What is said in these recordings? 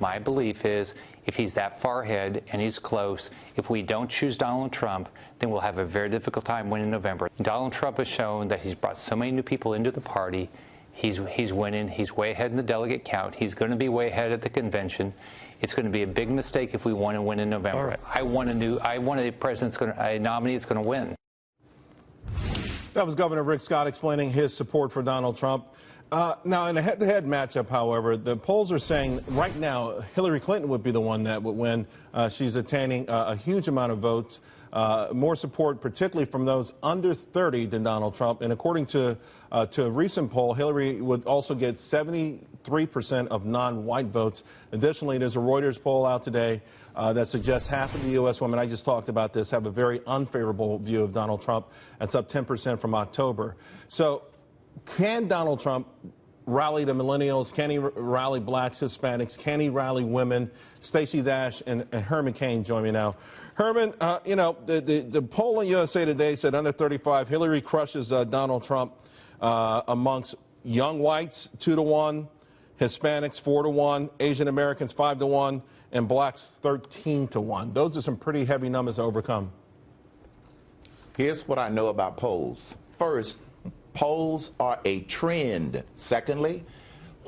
My belief is if he's that far ahead and he's close, if we don't choose Donald Trump, then we'll have a very difficult time winning November. Donald Trump has shown that he's brought so many new people into the party. He's winning. He's way ahead in the delegate count. He's going to be way ahead at the convention. It's going to be a big mistake if we want to win in November. Right. I want a nominee that's going to win. That was Governor Rick Scott explaining his support for Donald Trump. Now, in a head-to-head matchup, however, the polls are saying right now Hillary Clinton would be the one that would win. She's attaining a huge amount of votes, more support, particularly from those under 30 than Donald Trump. And according to a recent poll, Hillary would also get 73% of non-white votes. Additionally, there's a Reuters poll out today that suggests half of the U.S. women, I just talked about this, have a very unfavorable view of Donald Trump. That's up 10% from October. So can Donald Trump rally the millennials? Can he rally blacks, Hispanics? Can he rally women? Stacey Dash and Herman Cain join me now. Herman, you know, the poll in USA Today said under 35, Hillary crushes Donald Trump amongst young whites 2-1, Hispanics 4-1, Asian Americans 5-1, and blacks 13-1. Those are some pretty heavy numbers to overcome. Here's what I know about polls. First, polls are a trend. Secondly,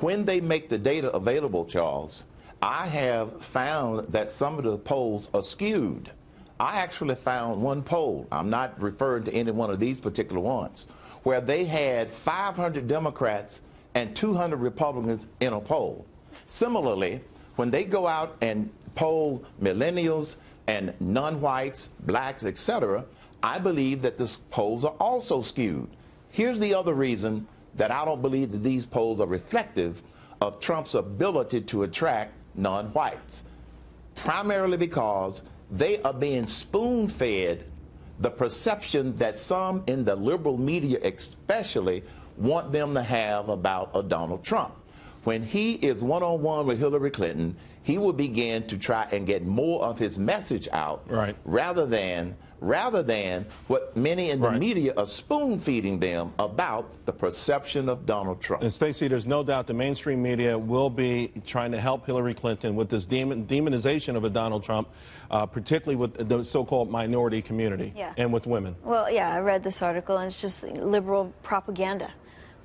when they make the data available, Charles, I have found that some of the polls are skewed. I actually found one poll, I'm not referring to any one of these particular ones, where they had 500 Democrats and 200 Republicans in a poll. Similarly, when they go out and poll millennials and non-whites, blacks, etc., I believe that the polls are also skewed. Here's the other reason that I don't believe that these polls are reflective of Trump's ability to attract non-whites, primarily because they are being spoon-fed the perception that some in the liberal media especially want them to have about a Donald Trump. When he is one-on-one with Hillary Clinton, he will begin to try and get more of his message out, right, rather than what many in the media are spoon-feeding them about the perception of Donald Trump. And Stacey, there's no doubt the mainstream media will be trying to help Hillary Clinton with this demonization of a Donald Trump, particularly with the so-called minority community and with women. Well, yeah, I read this article, and it's just liberal propaganda.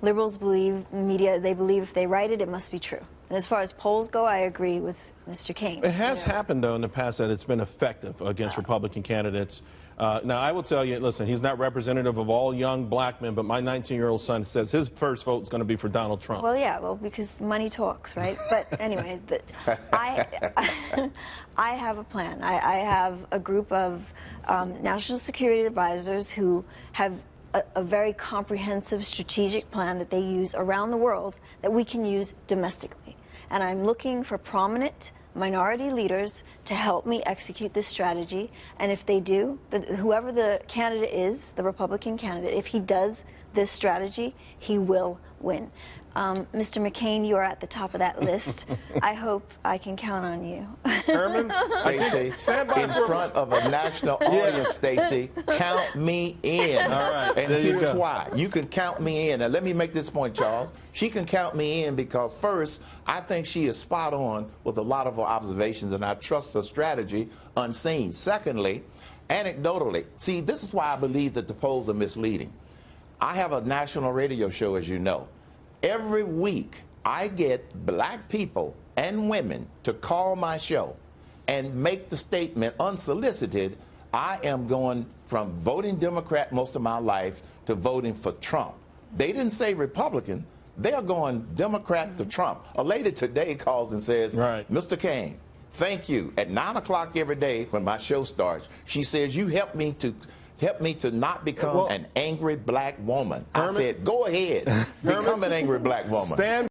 Liberals believe media, they believe if they write it, it must be true. And as far as polls go, I agree with Mr. Cain. It has happened, though, in the past that it's been effective against Republican candidates. Now, I will tell you, listen, he's not representative of all young black men, but my 19-year-old son says his first vote is going to be for Donald Trump. Well, yeah, well, because money talks, right? But anyway, I have a plan. I have a group of national security advisors who have a very comprehensive strategic plan that they use around the world that we can use domestically. And I'm looking for prominent minority leaders to help me execute this strategy. And if they do, whoever the candidate is, the Republican candidate, if he does this strategy, he will win. Mr. McCain, you are at the top of that list. I hope I can count on you. Herman, Stacey, in front of a national audience, Stacey, count me in. All right, and here's why. You can count me in. And let me make this point, Charles. She can count me in because, first, I think she is spot on with a lot of her observations, and I trust her strategy unseen. Secondly, anecdotally, see, this is why I believe that the polls are misleading. I have a national radio show, as you know. Every week, I get black people and women to call my show and make the statement unsolicited, I am going from voting Democrat most of my life to voting for Trump. They didn't say Republican. They are going Democrat to Trump. A lady today calls and says, Mr. Cain, thank you. At 9 o'clock every day when my show starts, she says, you help me to not become an angry black woman. I said, go ahead, become an angry black woman.